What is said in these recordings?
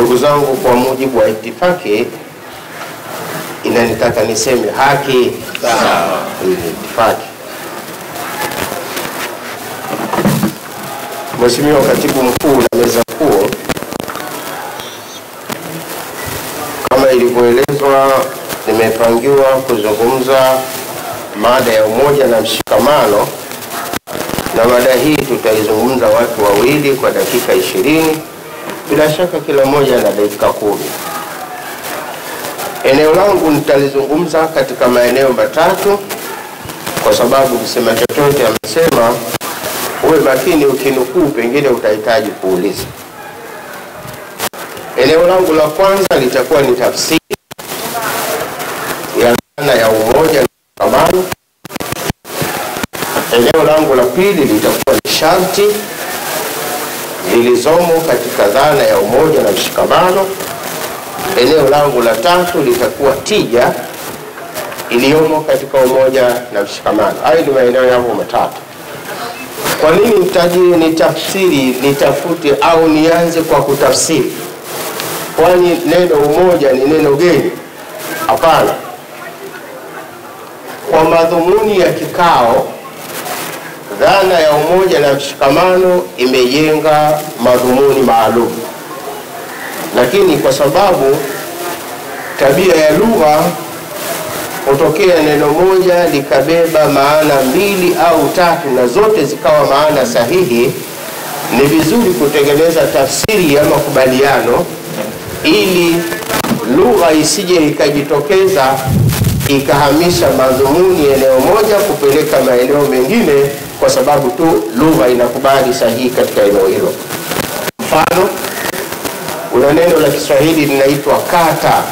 Ndugu zangu, kwa mujibu wa itifaki inanitaka niseme haki sawa. Itifaki. Mheshimiwa Katibu Mkuu na meza kuu, kama ilivyoelezwa, nimepangiwa kuzungumza mada ya umoja na mshikamano, na mada hii tutaizungumza watu wawili kwa dakika 20. Bila shaka kila mmoja na dakika 10. Eneo langu nitalizungumza katika maeneo matatu, kwa sababu msema chochote amesema uwe makini ukinukuu, pengine utahitaji kuuliza. Eneo langu la kwanza litakuwa ni tafsiri ya dhana ya umoja na mshikamano. Eneo langu la pili litakuwa ni sharti zilizomo katika dhana ya umoja na mshikamano. Eneo langu la tatu litakuwa tija iliyomo katika umoja na mshikamano. Hayo ni maeneo yangu matatu. Kwa nini nitafsiri, nitafute au nianze kwa kutafsiri? Kwani neno umoja ni neno geni? Hapana. Kwa madhumuni ya kikao, dhana ya umoja na mshikamano imejenga madhumuni maalum. Lakini kwa sababu tabia ya lugha kutokea neno moja likabeba maana 2 au 3 na zote zikawa maana sahihi, ni vizuri kutengeneza tafsiri ya makubaliano ili lugha isije ikajitokeza ikahamisha madhumuni eneo moja kupeleka maeneo mengine, kwa sababu tu lugha inakubali sahihi katika eneo hilo. Mfano, una neno la Kiswahili linaitwa kata.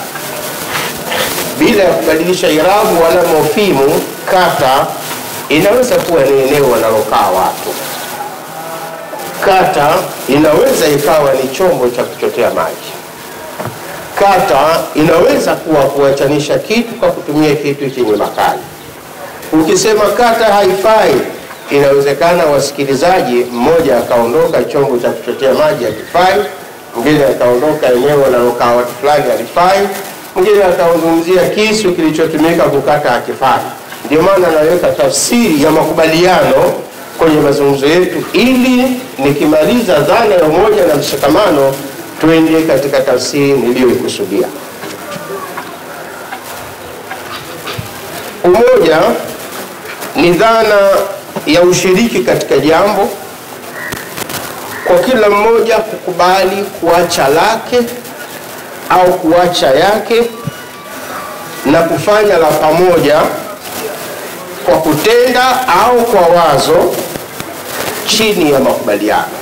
Bila ya kubadilisha irabu wala mofimu, kata inaweza kuwa ni eneo wanalokaa watu. Kata inaweza ikawa ni chombo cha kuchotea maji. Kata inaweza kuwa kuachanisha kitu kwa kutumia kitu chenye makali. Ukisema kata haifai, inawezekana wasikilizaji mmoja akaondoka chombo cha kuchotea maji hakifai, mwingine akaondoka eneo wanalokaa watu fulani halifai, mwingine akazungumzia kisu kilichotumika kukata hakifai. Ndio maana naweka tafsiri ya makubaliano kwenye mazungumzo yetu, ili nikimaliza dhana ya umoja na mshikamano tuende katika tafsiri niliyoikusudia. Umoja ni dhana ya ushiriki katika jambo, kwa kila mmoja kukubali kuacha lake au kuacha yake na kufanya la pamoja kwa kutenda au kwa wazo chini ya makubaliano.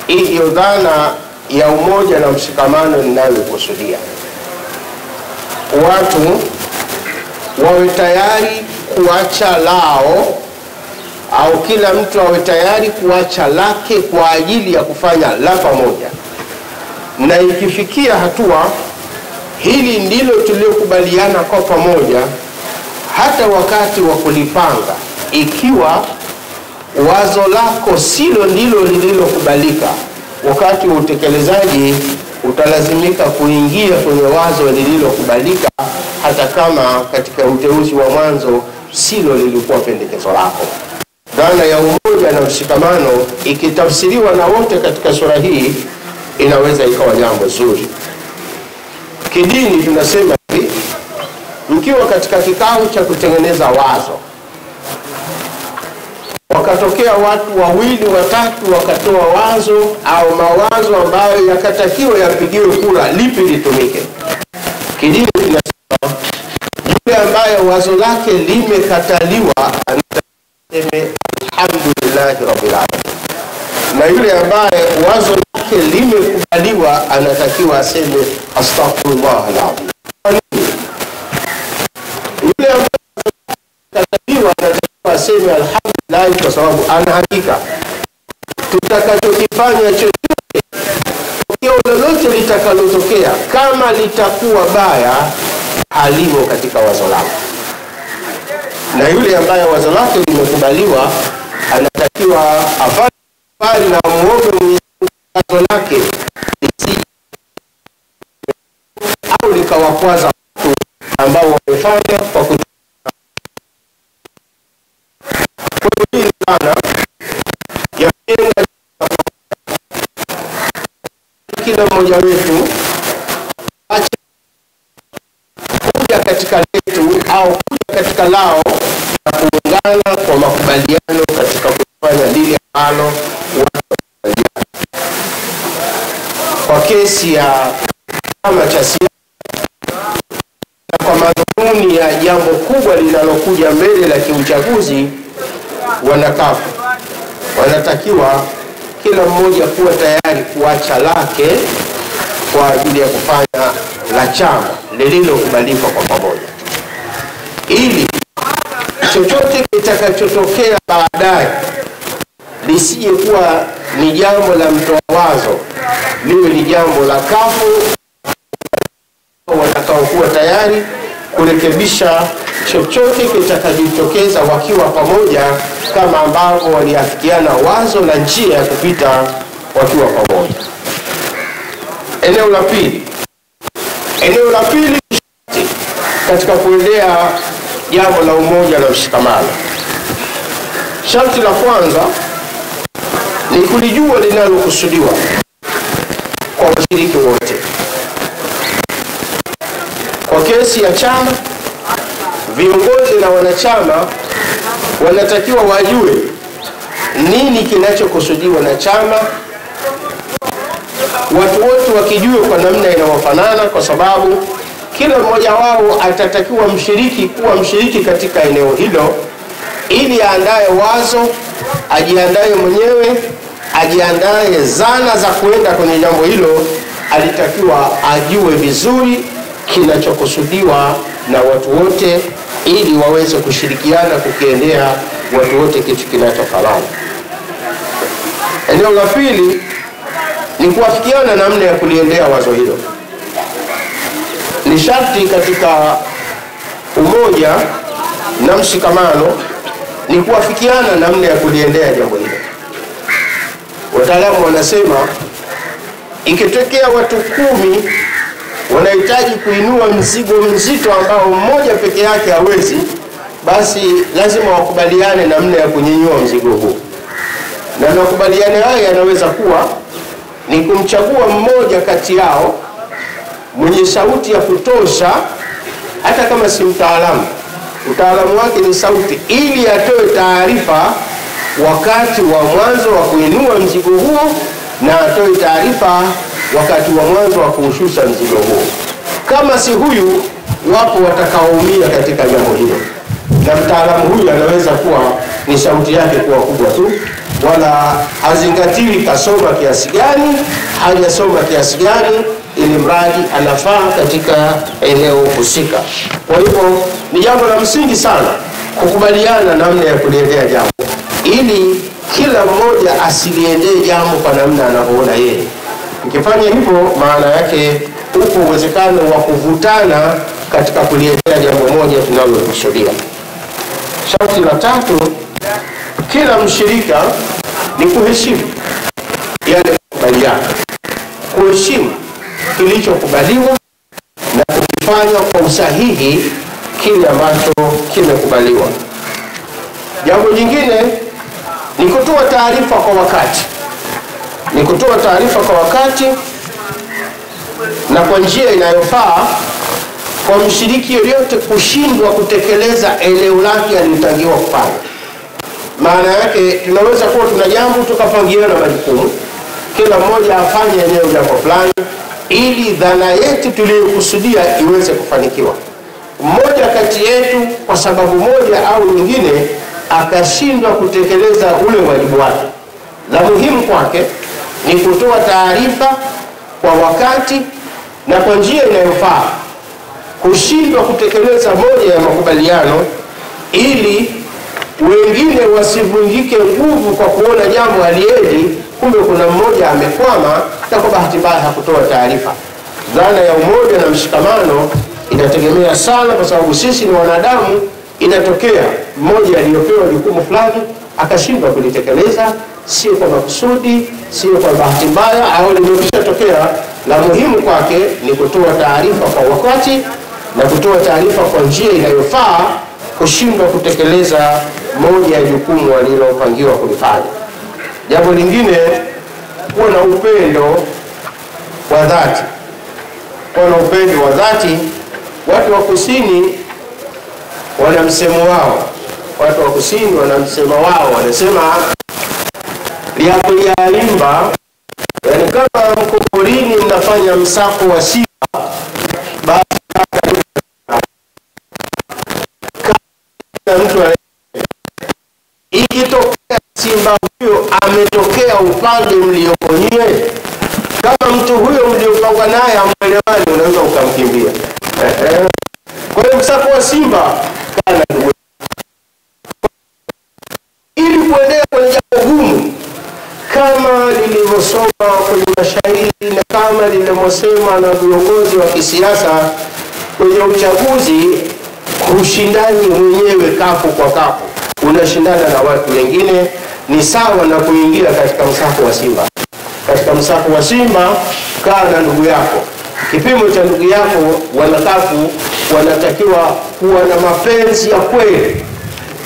Hii ndio dhana ya umoja na mshikamano ninayokusudia. Watu wawe tayari kuacha lao, au kila mtu awe tayari kuacha lake kwa ajili ya kufanya la pamoja. Na ikifikia hatua hili ndilo tuliokubaliana kwa pamoja, hata wakati wa kulipanga, ikiwa wazo lako silo ndilo lililokubalika, wakati wa utekelezaji utalazimika kuingia kwenye wazo lililokubalika, hata kama katika uteuzi wa mwanzo silo lilikuwa pendekezo lako. Dhana ya umoja na mshikamano ikitafsiriwa na wote katika sura hii inaweza ikawa jambo zuri. Kidini tunasema hivi, mkiwa katika kikao cha kutengeneza wazo, wakatokea watu 2 watatu wakatoa wazo au mawazo ambayo yakatakiwa yapigiwe kura, lipi litumike? Kidini tunasema yule ambaye wazo lake limekataliwa anasema alhamdulillah rabbil alamin, na yule ambaye wazo lake limekubaliwa anatakiwa aseme astaghfirullah alazim. Yule ambaye kataliwa anatakiwa aseme alhamdulillah, kwa sababu ana hakika tutakachokifanya chochote, tukio lolote litakalotokea, kama litakuwa baya halimo katika wazo lake. Na yule ambaye wazo lake limekubaliwa anatakiwa afanye na muombe Mwenyezi Mungu wazo lake ikawakwaza watu ambao wamefanya kwa kujenga kila mmoja wetu kuja katika letu au kuja katika lao na kuungana kwa makubaliano katika kufanya lile ambalo wanakubaliana. Kwa kesi ya chama cha siasa na kwa madhumuni ya jambo kubwa linalokuja mbele la kiuchaguzi, wanakafu wanatakiwa kila mmoja kuwa tayari kuacha lake kwa ajili ya kufanya la chama lililokubalika kwa pamoja, ili chochote kitakachotokea baadaye lisije kuwa ni jambo la mtoa wazo, liwe ni jambo la kafu watakaokuwa tayari kurekebisha chochote kitakachotokeza wakiwa pamoja, kama ambavyo waliafikiana wazo la njia ya kupita wakiwa pamoja. Eneo la pili katika kuendea jambo la umoja na mshikamano. Sharti la kwanza ni kulijua linalokusudiwa kwa washiriki wote. Kwa kesi ya chama, viongozi na wanachama wanatakiwa wajue nini kinachokusudiwa na chama, watu wote wakijue kwa namna inayofanana, kwa sababu kila mmoja wao atatakiwa kuwa mshiriki katika eneo hilo, ili aandae wazo, ajiandae mwenyewe, ajiandae zana za kuenda kwenye jambo hilo. Alitakiwa ajue vizuri kinachokusudiwa na watu wote, ili waweze kushirikiana kukiendea watu wote kitu kinachofanana. Eneo la pili ni kuafikiana namna ya kuliendea wazo hilo. Ni sharti katika umoja na mshikamano ni kuafikiana namna ya kuliendea jambo hilo. Wataalamu wanasema ikitokea watu 10 wanahitaji kuinua mzigo mzito ambao mmoja peke yake hawezi, basi lazima wakubaliane namna ya kunyanyua mzigo huu. Na makubaliano haya yanaweza kuwa ni kumchagua mmoja kati yao mwenye sauti ya kutosha, hata kama si mtaalamu, utaalamu wake ni sauti, ili atoe taarifa wakati wa mwanzo wa kuinua mzigo huo na atoe taarifa wakati wa mwanzo wa kuushusha mzigo huo. Kama si huyu, wapo watakaoumia katika jambo hilo, na mtaalamu huyu anaweza kuwa ni sauti yake kuwa kubwa tu, wala hazingatiwi kasoma kiasi gani, hajasoma kiasi gani, ili mradi anafaa katika eneo husika. Kwa hivyo ni jambo la msingi sana kukubaliana namna ya kuliendea jambo, ili kila mmoja asiliendee jambo kwa namna anavyoona yeye. Ukifanya hivyo, maana yake upo uwezekano wa kuvutana katika kuliendea jambo moja tunalokusudia. Sharti la tatu, kila mshirika ni kuheshimu yale makubaliano, kuheshimu kilichokubaliwa na kufanya kwa usahihi kile ambacho kimekubaliwa. Jambo jingine ni kutoa taarifa kwa wakati, na kwa njia inayofaa kwa mshiriki yoyote kushindwa kutekeleza eneo lake alilotakiwa kufanya. Maana yake tunaweza kuwa tuna jambo tukapangiana majukumu, kila mmoja afanye eneo jambo fulani, ili dhana yetu tuliyokusudia iweze kufanikiwa. Mmoja kati yetu kwa sababu moja au nyingine akashindwa kutekeleza ule wajibu wake, la muhimu kwake ni kutoa taarifa kwa wakati na kwa njia inayofaa. Kushindwa kutekeleza moja ya makubaliano, ili wengine wasivunjike nguvu kwa kuona jambo haliendi, kumbe kuna mmoja amekwama na kwa bahati mbaya hakutoa taarifa. Dhana ya umoja na mshikamano inategemea sana, kwa sababu sisi ni wanadamu. Inatokea mmoja aliyopewa jukumu fulani akashindwa kulitekeleza, sio kwa makusudi, sio kwa bahati mbaya, au limekwishatokea na muhimu kwake ni kutoa taarifa kwa wakati na kutoa taarifa kwa njia inayofaa kushindwa kutekeleza moja ya jukumu alilopangiwa kulifanya. Jambo lingine, kuwa na upendo wa dhati. Kuwa na upendo wa dhati. Watu wa Kusini wana msemo wao. Watu wa Kusini wana msemo wao, wanasema liapo ya limba, yani kama mko porini mnafanya msako wa simba, basi mtu ikitokea simba huyo ametokea upande mlioko nyie, kama mtu huyo mliopanga naye hamwelewani, unaweza ukamkimbia. Kwa hiyo msako wa simba kana ndugu, ili kuendelea kwenye jambo gumu kama lilivyosoma kwenye mashairi na kama lilivyosema na viongozi wa kisiasa kwenye uchaguzi, ushindani mwenyewe kafu kwa kafu, unashindana na watu wengine, ni sawa na kuingia katika msako wa simba. Katika msako wa simba, kaa na ndugu yako. Kipimo cha ndugu yako wanakafu wanatakiwa kuwa na mapenzi ya kweli,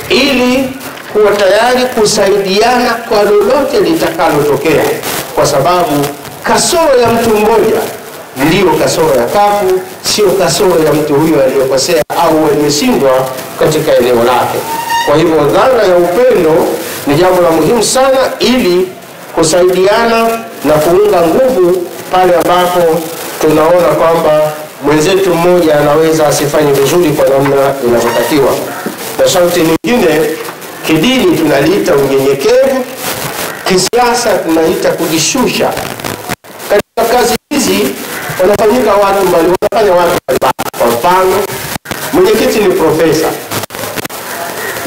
ili kuwa tayari kusaidiana kwa lolote litakalotokea, kwa sababu kasoro ya mtu mmoja ndiyo kasoro ya kafu, sio kasoro ya mtu huyo aliyokosea au aliyeshindwa katika eneo lake. Kwa hivyo dhana ya upendo ni jambo la muhimu sana, ili kusaidiana na kuunga nguvu pale ambapo tunaona kwamba mwenzetu mmoja anaweza asifanye vizuri kwa namna inavyotakiwa. Na sharti nyingine, kidini tunaliita unyenyekevu, kisiasa tunaita kujishusha. Katika kazi hizi wanafanyika watu mbalimbali, wanafanya watu mbalimbali. Kwa mfano, mwenyekiti ni profesa.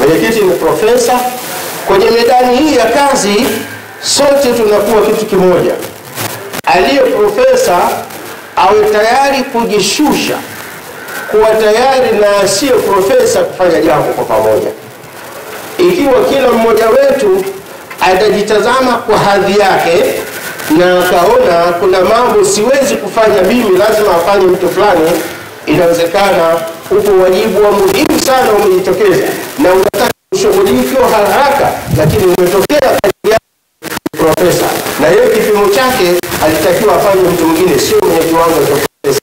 Mwenyekiti ni profesa. Kwenye medani hii ya kazi sote tunakuwa kitu kimoja. Aliye profesa awe tayari kujishusha, kuwa tayari na asiye profesa kufanya jambo kwa pamoja. Ikiwa kila mmoja wetu atajitazama kwa hadhi yake na akaona kuna mambo siwezi kufanya mimi, lazima afanye mtu fulani, inawezekana upo wajibu wa muhimu sana umejitokeza na unataka kushughulikiwa haraka, lakini umetokea kazi ya profesa na yeye kipimo chake alitakiwa afanye mtu mwingine, sio mwenye kiwango cha profesa.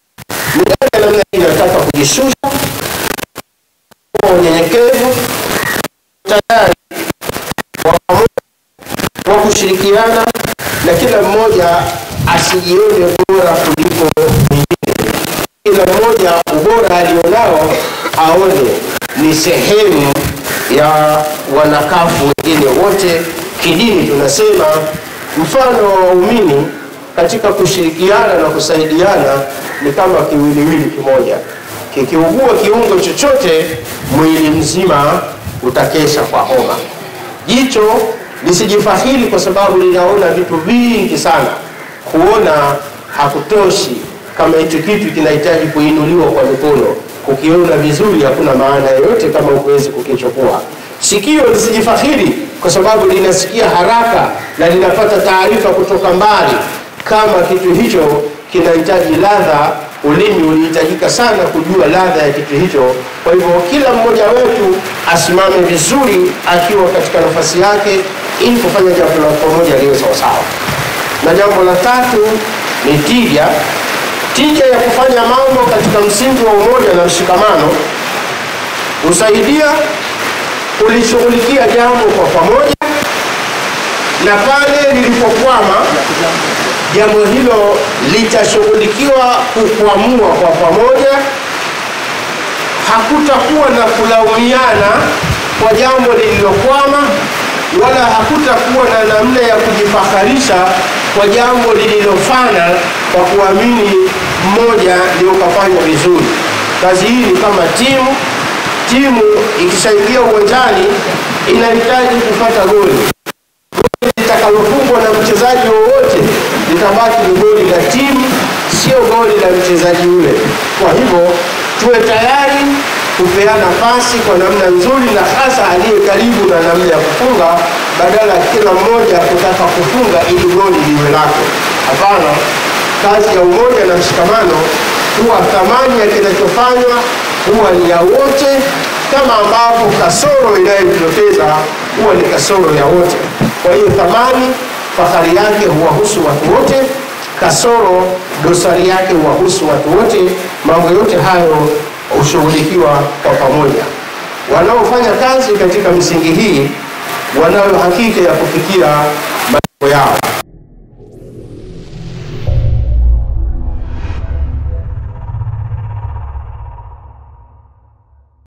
Ni namna inataka kujishusha, unyenyekevu, tayari kwa kushirikiana, na kila mmoja asijione bora kuliko mwingine. Kila mmoja ubora alionao aone ni sehemu ya wanakafu wengine wote. Kidini tunasema mfano wa waumini katika kushirikiana na kusaidiana ni kama kiwiliwili kimoja. Kikiugua kiungo chochote, mwili mzima utakesha kwa homa. Jicho lisijifahili kwa sababu linaona vitu vingi sana, kuona hakutoshi kama hicho kitu kinahitaji kuinuliwa kwa mikono. Kukiona vizuri hakuna maana yoyote kama huwezi kukichukua. Sikio lisijifahili kwa sababu linasikia haraka na linapata taarifa kutoka mbali, kama kitu hicho kinahitaji ladha, ulimi ulihitajika sana kujua ladha ya kitu hicho. Kwa hivyo kila mmoja wetu asimame vizuri akiwa katika nafasi yake, ili kufanya jambo la pamoja liwe sawa sawa. Na jambo la tatu ni tija. Tija ya kufanya mambo katika msingi wa umoja na mshikamano husaidia kulishughulikia jambo kwa pamoja, na pale lilipokwama jambo hilo litashughulikiwa kukwamua kwa pamoja. Hakutakuwa na kulaumiana kwa jambo lililokwama, wala hakutakuwa na namna ya kujifakharisha kwa jambo lililofana kwa kuamini mmoja ndio kafanya vizuri. Kazi hii ni kama timu. Timu ikisaidia uwanjani inahitaji kupata goli. Goli litakalofungwa na mchezaji wowote litabaki ni goli la timu, sio goli la mchezaji yule. Kwa hivyo tuwe tayari kupeana pasi kwa namna nzuri, na hasa aliye karibu na namna ya kufunga, badala kila mmoja kutaka kufunga ili goli liwe lake. Hapana, kazi ya umoja na mshikamano, huwa thamani ya kinachofanywa huwa ni ya wote, kama ambapo kasoro inayojitokeza huwa ni kasoro ya wote. Kwa hiyo thamani, fahari yake huwahusu watu wote, kasoro, dosari yake huwahusu watu wote. Mambo yote hayo hushughulikiwa kwa pamoja. Wanaofanya kazi katika misingi hii wanayo hakika ya kufikia malengo yao.